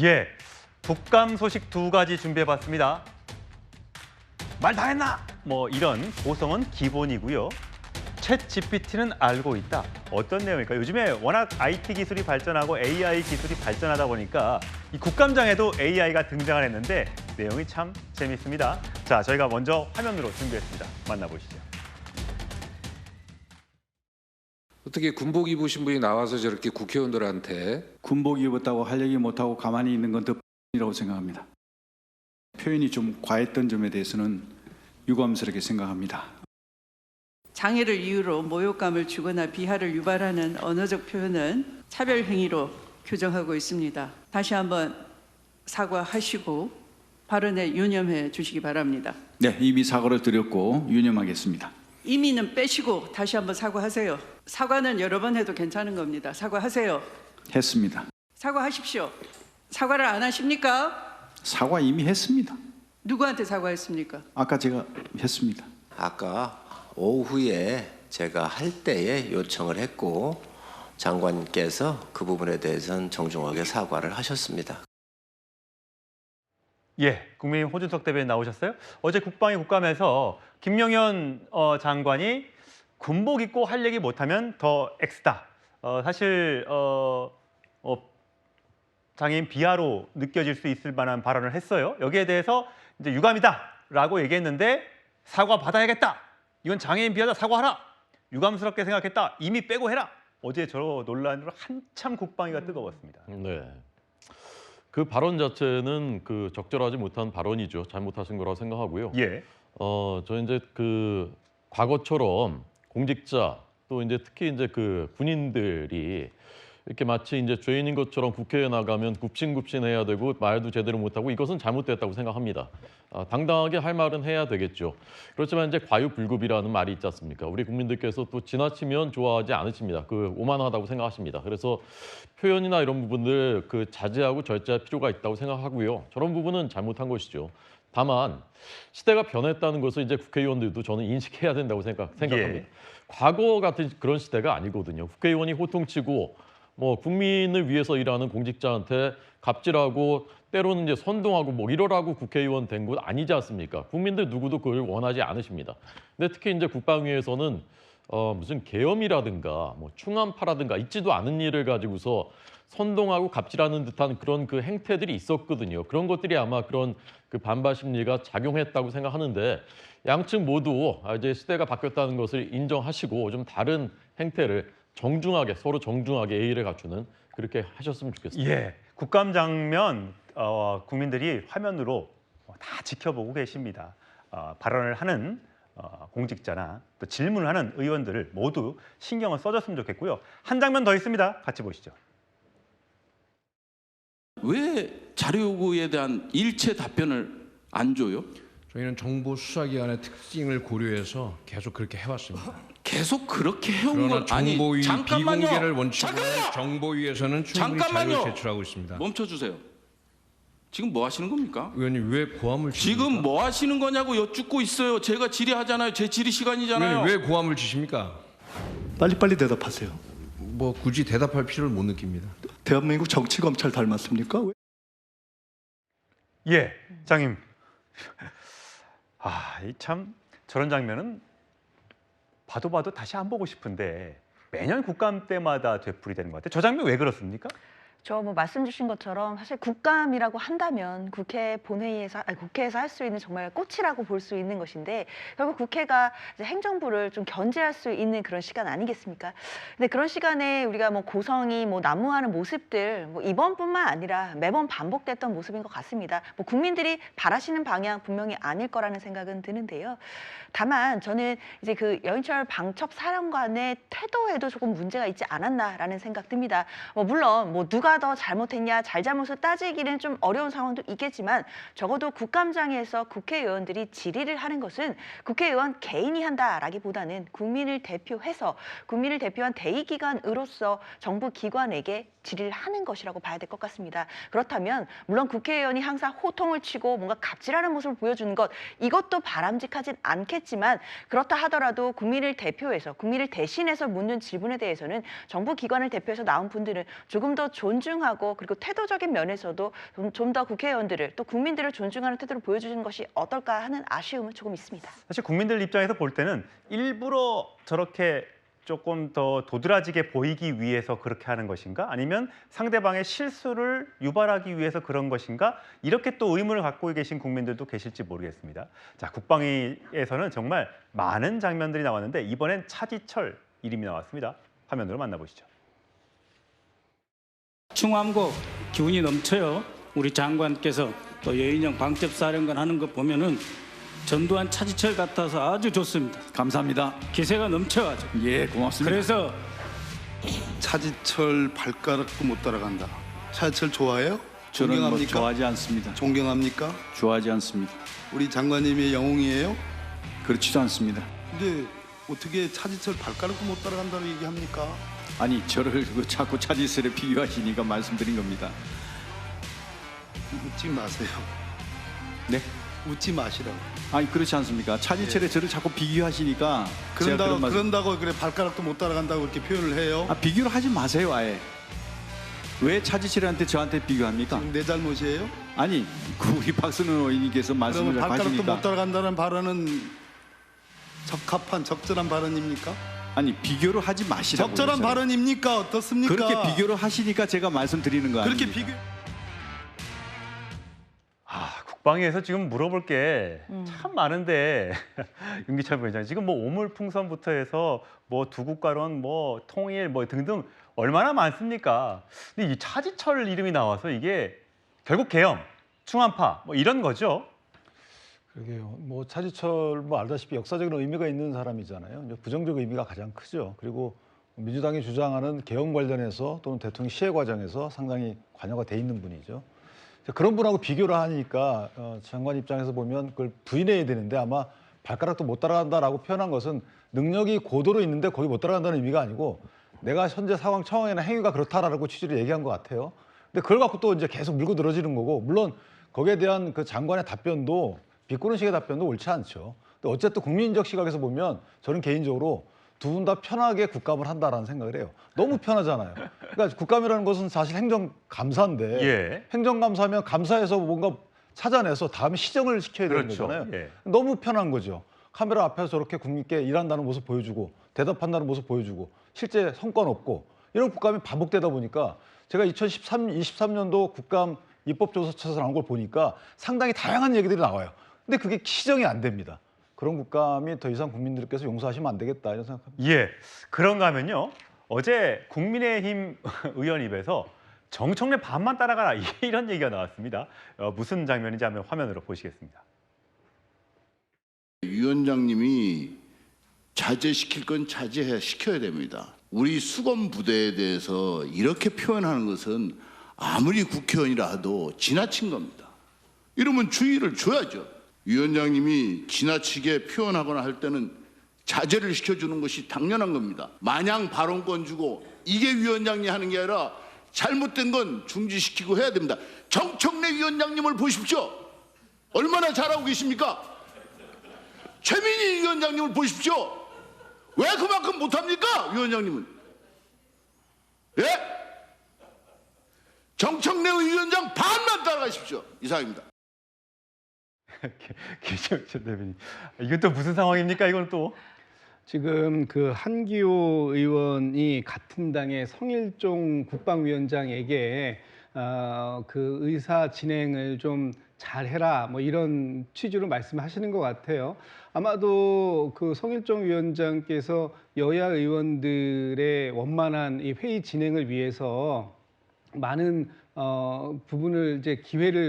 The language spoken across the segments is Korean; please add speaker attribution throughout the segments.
Speaker 1: 예, 국감 소식 두 가지 준비해봤습니다. 말 다 했나? 뭐 이런 고성은 기본이고요. 챗 GPT는 알고 있다. 어떤 내용일까요? 요즘에 워낙 IT 기술이 발전하고 AI 기술이 발전하다 보니까 이 국감장에도 AI가 등장을 했는데 내용이 참 재밌습니다. 자, 저희가 먼저 화면으로 준비했습니다. 만나보시죠.
Speaker 2: 어떻게 군복 입으신 분이 나와서 저렇게 국회의원들한테
Speaker 3: 군복 입었다고 할 얘기 못하고 가만히 있는 건 더...이라고 생각합니다. 표현이 좀 과했던 점에 대해서는 유감스럽게 생각합니다.
Speaker 4: 장애를 이유로 모욕감을 주거나 비하를 유발하는 언어적 표현은 차별 행위로 규정하고 있습니다. 다시 한번 사과하시고 발언에 유념해 주시기 바랍니다.
Speaker 3: 네, 이미 사과를 드렸고 유념하겠습니다.
Speaker 4: 이미는 빼시고 다시 한번 사과하세요. 사과는 여러 번 해도 괜찮은 겁니다. 사과하세요.
Speaker 3: 했습니다.
Speaker 4: 사과하십시오. 사과를 안 하십니까?
Speaker 3: 사과 이미 했습니다.
Speaker 4: 누구한테 사과했습니까?
Speaker 3: 아까 제가 했습니다.
Speaker 5: 아까 오후에 제가 할 때에 요청을 했고 장관께서 그 부분에 대해서는 정중하게 사과를 하셨습니다.
Speaker 1: 예, 국민의힘 호준석 대변인 나오셨어요? 어제 국방위 국감에서 김명현 장관이 군복 입고 할 얘기 못하면 더 X다. 사실 장애인 비하로 느껴질 수 있을 만한 발언을 했어요. 여기에 대해서 이제 유감이다라고 얘기했는데 사과 받아야겠다. 이건 장애인 비하다. 사과하라. 유감스럽게 생각했다. 이미 빼고 해라. 어제 저 논란으로 한참 국방위가 뜨거웠습니다.
Speaker 6: 네. 그 발언 자체는 그 적절하지 못한 발언이죠. 잘못하신 거라고 생각하고요.
Speaker 1: 예.
Speaker 6: 저 이제 그 과거처럼 공직자 또 이제 특히 이제 그 군인들이 이렇게 마치 이제 죄인인 것처럼 국회에 나가면 굽신굽신해야 되고 말도 제대로 못하고 이것은 잘못됐다고 생각합니다. 당당하게 할 말은 해야 되겠죠. 그렇지만 이제 과유불급이라는 말이 있지 않습니까? 우리 국민들께서 또 지나치면 좋아하지 않으십니다. 그 오만하다고 생각하십니다. 그래서 표현이나 이런 부분들 그 자제하고 절제할 필요가 있다고 생각하고요. 저런 부분은 잘못한 것이죠. 다만 시대가 변했다는 것을 이제 국회의원들도 저는 인식해야 된다고 생각합니다.
Speaker 1: 예.
Speaker 6: 과거 같은 그런 시대가 아니거든요. 국회의원이 호통치고 뭐 국민을 위해서 일하는 공직자한테 갑질하고 때로는 이제 선동하고 뭐 이러라고 국회의원 된 곳 아니지 않습니까? 국민들 누구도 그걸 원하지 않으십니다. 근데 특히 이제 국방위에서는 무슨 계엄이라든가 뭐 충암파라든가 있지도 않은 일을 가지고서 선동하고 갑질하는 듯한 그런 그 행태들이 있었거든요. 그런 것들이 아마 그런 그 반발 심리가 작용했다고 생각하는데 양측 모두 이제 시대가 바뀌었다는 것을 인정하시고 좀 다른 행태를 정중하게 서로 정중하게 예의를 갖추는 그렇게 하셨으면 좋겠습니다.
Speaker 1: 예, 국감 장면 국민들이 화면으로 다 지켜보고 계십니다. 발언을 하는 공직자나 또 질문을 하는 의원들을 모두 신경을 써줬으면 좋겠고요. 한 장면 더 있습니다. 같이 보시죠.
Speaker 7: 왜 자료 요구에 대한 일체 답변을 안 줘요?
Speaker 8: 저희는 정보 수사기관의 특징을 고려해서 계속 그렇게 해왔습니다.
Speaker 7: 계속 그렇게 해온
Speaker 8: 그러나
Speaker 7: 건 아니.
Speaker 8: 정보위
Speaker 7: 잠깐만요.
Speaker 8: 비공개를 원칙으로
Speaker 7: 잠깐만요.
Speaker 8: 정보위에서는 충분히
Speaker 7: 잠깐만요.
Speaker 8: 자료를 제출하고 있습니다.
Speaker 7: 멈춰주세요. 지금 뭐 하시는 겁니까?
Speaker 8: 의원님 왜 고함을 치십니까?
Speaker 7: 지금 뭐 하시는 거냐고 여쭙고 있어요. 제가 질의하잖아요. 제 질의 시간이잖아요.
Speaker 8: 의원님 왜 고함을 치십니까?
Speaker 9: 빨리빨리 대답하세요.
Speaker 8: 뭐 굳이 대답할 필요를 못 느낍니다.
Speaker 9: 대한민국 정치검찰 닮았습니까?
Speaker 1: 예, 장님. 이 참 저런 장면은 봐도 다시 안 보고 싶은데 매년 국감 때마다 되풀이되는 것 같아요. 저 장면 왜 그렇습니까?
Speaker 10: 저 뭐 말씀 주신 것처럼 사실 국감이라고 한다면 국회 본회의에서 국회에서 할 수 있는 정말 꽃이라고 볼 수 있는 것인데 결국 국회가 이제 행정부를 좀 견제할 수 있는 그런 시간 아니겠습니까? 근데 그런 시간에 우리가 뭐 고성이 뭐 난무하는 모습들 뭐 이번뿐만 아니라 매번 반복됐던 모습인 것 같습니다. 뭐 국민들이 바라시는 방향 분명히 아닐 거라는 생각은 드는데요. 다만 저는 이제 그 여인철 방첩 사령관의 태도에도 조금 문제가 있지 않았나라는 생각 듭니다. 물론 뭐 누가 더 잘못했냐 잘잘못을 따지기는 좀 어려운 상황도 있겠지만 적어도 국감장에서 국회의원들이 질의를 하는 것은 국회의원 개인이 한다라기보다는 국민을 대표해서 국민을 대표한 대의기관으로서 정부 기관에게 질의를 하는 것이라고 봐야 될 것 같습니다. 그렇다면 물론 국회의원이 항상 호통을 치고 뭔가 갑질하는 모습을 보여주는 것 이것도 바람직하진 않겠지만 그렇다 하더라도 국민을 대표해서 국민을 대신해서 묻는 질문에 대해서는 정부 기관을 대표해서 나온 분들은 조금 더 존중 존중하고 그리고 태도적인 면에서도 좀 더 국회의원들을 또 국민들을 존중하는 태도를 보여주는 것이 어떨까 하는 아쉬움은 조금 있습니다.
Speaker 1: 사실 국민들 입장에서 볼 때는 일부러 저렇게 조금 더 도드라지게 보이기 위해서 그렇게 하는 것인가? 아니면 상대방의 실수를 유발하기 위해서 그런 것인가? 이렇게 또 의문을 갖고 계신 국민들도 계실지 모르겠습니다. 자, 국방위에서는 정말 많은 장면들이 나왔는데 이번엔 차지철 이름이 나왔습니다. 화면으로 만나보시죠.
Speaker 11: 충암고 기운이 넘쳐요. 우리 장관께서 또 여인영 방첩사령관 하는 거 보면은 전두환 차지철 같아서 아주 좋습니다.
Speaker 3: 감사합니다.
Speaker 11: 기세가 넘쳐가지고.
Speaker 3: 예, 고맙습니다.
Speaker 11: 그래서
Speaker 9: 차지철 발가락도 못 따라간다. 차지철 좋아해요?
Speaker 3: 저는 뭐
Speaker 9: 존경합니까?
Speaker 3: 좋아하지 않습니다.
Speaker 9: 존경합니까?
Speaker 3: 좋아하지 않습니다.
Speaker 9: 우리 장관님의 영웅이에요?
Speaker 3: 그렇지도 않습니다.
Speaker 9: 근데 어떻게 차지철 발가락도 못 따라간다고 얘기합니까?
Speaker 3: 아니 저를 자꾸 차지철에 비유하시니까 말씀드린 겁니다.
Speaker 9: 웃지 마세요.
Speaker 3: 네?
Speaker 9: 웃지 마시라고.
Speaker 3: 아니 그렇지 않습니까? 차지철에 저를 자꾸 비교하시니까 제가 그런 말씀...
Speaker 9: 그런다고 그래 발가락도 못 따라간다고 그렇게 표현을 해요?
Speaker 3: 비교를 하지 마세요 아예. 왜 차지철한테 저한테 비교합니까?
Speaker 9: 지금 내 잘못이에요?
Speaker 3: 아니 우리 박순원 의원님께서 말씀을
Speaker 9: 그러면 발가락도
Speaker 3: 하시니까
Speaker 9: 못 따라간다는 발언은 적합한 적절한 발언입니까?
Speaker 3: 아니 비교를 하지 마시라고.
Speaker 9: 적절한
Speaker 3: 그랬어요.
Speaker 9: 발언입니까? 어떻습니까?
Speaker 3: 그렇게 비교를 하시니까 제가 말씀드리는 거 아닙니까?
Speaker 9: 그렇게 비교.
Speaker 1: 국방위에서 지금 물어볼 게 참 많은데 윤기철 부위원장 지금 뭐 오물풍선부터 해서 뭐 두국가론 뭐 통일 뭐 등등 얼마나 많습니까? 근데 이 차지철 이름이 나와서 이게 결국 계엄, 충암파 뭐 이런 거죠.
Speaker 12: 그러게요. 뭐 차지철 뭐 알다시피 역사적인 의미가 있는 사람이잖아요. 이제 부정적 의미가 가장 크죠. 그리고 민주당이 주장하는 계엄 관련해서 또는 대통령 시해 과정에서 상당히 관여가 돼 있는 분이죠. 그런 분하고 비교를 하니까 장관 입장에서 보면 그걸 부인해야 되는데 아마 발가락도 못 따라간다라고 표현한 것은 능력이 고도로 있는데 거기 못 따라간다는 의미가 아니고 내가 현재 상황 처형이나 행위가 그렇다라고 취지를 얘기한 것 같아요. 근데 그걸 갖고 또 이제 계속 밀고 늘어지는 거고 물론 거기에 대한 그 장관의 답변도 비꼬는 식의 답변도 옳지 않죠. 근데 어쨌든 국민적 시각에서 보면 저는 개인적으로 두 분 다 편하게 국감을 한다라는 생각을 해요. 너무 편하잖아요. 그러니까 국감이라는 것은 사실 행정감사인데
Speaker 1: 예.
Speaker 12: 행정감사면 감사에서 뭔가 찾아내서 다음에 시정을 시켜야 되는
Speaker 1: 그렇죠.
Speaker 12: 거잖아요.
Speaker 1: 예.
Speaker 12: 너무 편한 거죠. 카메라 앞에서 저렇게 국민께 일한다는 모습 보여주고 대답한다는 모습 보여주고 실제 성과는 없고 이런 국감이 반복되다 보니까 제가 2023년도 국감 입법조사처에서 나온 걸 보니까 상당히 다양한 얘기들이 나와요. 근데 그게 시정이 안 됩니다. 그런 국감이 더 이상 국민들께서 용서하시면 안 되겠다 이런 생각합니다.
Speaker 1: 예, 그런가 하면요. 어제 국민의힘 의원 입에서 정청래 반만 따라가라 이런 얘기가 나왔습니다. 무슨 장면인지 한번 화면으로 보시겠습니다.
Speaker 13: 위원장님이 자제시킬 건 자제시켜야 됩니다. 우리 수검 부대에 대해서 이렇게 표현하는 것은 아무리 국회의원이라도 지나친 겁니다. 이러면 주의를 줘야죠. 위원장님이 지나치게 표현하거나 할 때는 자제를 시켜주는 것이 당연한 겁니다. 마냥 발언권 주고 이게 위원장이 하는 게 아니라 잘못된 건 중지시키고 해야 됩니다. 정청래 위원장님을 보십시오. 얼마나 잘하고 계십니까? 최민희 위원장님을 보십시오. 왜 그만큼 못합니까? 위원장님은. 예? 정청래 위원장 반만 따라가십시오. 이상입니다.
Speaker 1: 김정철 대변인, 이건 또 무슨 상황입니까? 이건 또
Speaker 14: 지금 그 한기호 의원이 같은 당의 성일종 국방위원장에게 그 의사 진행을 좀 잘해라 뭐 이런 취지로 말씀하시는 것 같아요. 아마도 그 성일종 위원장께서 여야 의원들의 원만한 이 회의 진행을 위해서 많은 부분을 이제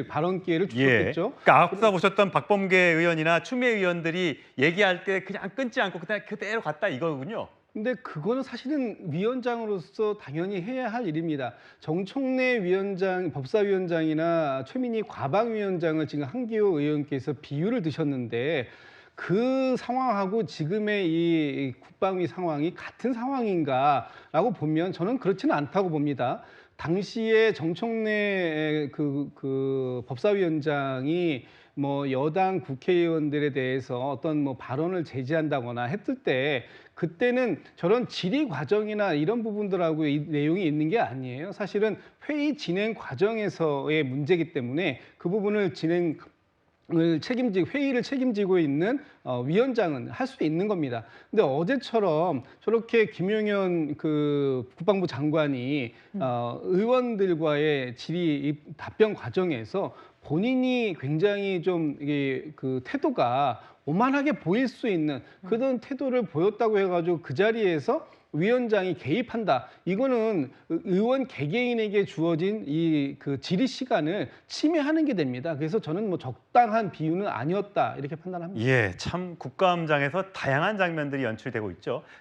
Speaker 14: 발언 기회를 주셨겠죠.
Speaker 1: 예. 그러니까 앞서 보셨던 박범계 의원이나 추미애 의원들이 얘기할 때 그냥 끊지 않고 그냥 그대로 갔다 이거군요.
Speaker 14: 근데 그거는 사실은 위원장으로서 당연히 해야 할 일입니다. 정청래 위원장, 법사위원장이나 최민희 과방위원장을 지금 한기호 의원께서 비유를 드셨는데 그 상황하고 지금의 이 국방위 상황이 같은 상황인가라고 보면 저는 그렇지는 않다고 봅니다. 당시에 정청래 그 법사위원장이 뭐 여당 국회의원들에 대해서 어떤 뭐 발언을 제지한다거나 했을 때 그때는 저런 질의 과정이나 이런 부분들하고 이 내용이 있는 게 아니에요. 사실은 회의 진행 과정에서의 문제이기 때문에 그 부분을 회의를 책임지고 있는 위원장은 할 수 있는 겁니다. 근데 어제처럼 저렇게 김용현 그 국방부 장관이 의원들과의 질의 답변 과정에서 본인이 굉장히 좀 이게 그 태도가 오만하게 보일 수 있는 그런 태도를 보였다고 해가지고 그 자리에서 위원장이 개입한다. 이거는 의원 개개인에게 주어진 이 그 질의 시간을 침해하는 게 됩니다. 그래서 저는 뭐 적당한 비유는 아니었다 이렇게 판단합니다.
Speaker 1: 예, 참 국감장에서 다양한 장면들이 연출되고 있죠.